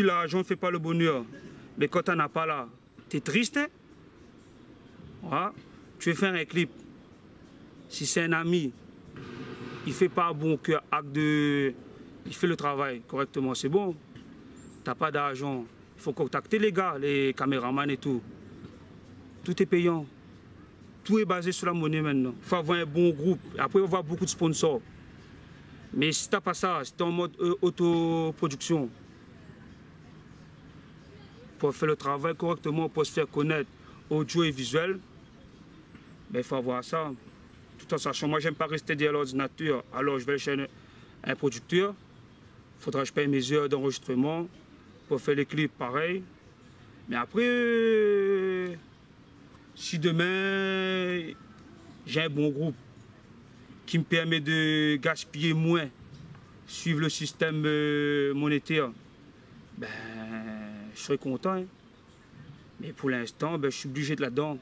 dit l'argent ne fait pas le bonheur. Mais quand tu n'en as pas là, tu es triste. Hein? Voilà. Tu veux faire un clip. Si c'est un ami, il ne fait pas bon cœur, acte de... Il fait le travail correctement, c'est bon. Tu n'as pas d'argent. Il faut contacter les gars, les caméramans et tout. Tout est payant. Tout est basé sur la monnaie maintenant. Il faut avoir un bon groupe. Après, il va y avoir beaucoup de sponsors. Mais si tu n'as pas ça, si tu es en mode autoproduction, pour faire le travail correctement, pour se faire connaître audio et visuel, ben, il faut avoir ça. Tout en sachant, moi, j'aime pas rester derrière l'ordinateur. Alors, je vais chez un producteur. Il faudra que je paye mes heures d'enregistrement pour faire les clips pareil. Mais après, si demain, j'ai un bon groupe qui me permet de gaspiller moins, suivre le système monétaire, ben, je serai content. Hein. Mais pour l'instant, ben, je suis obligé de là-dedans.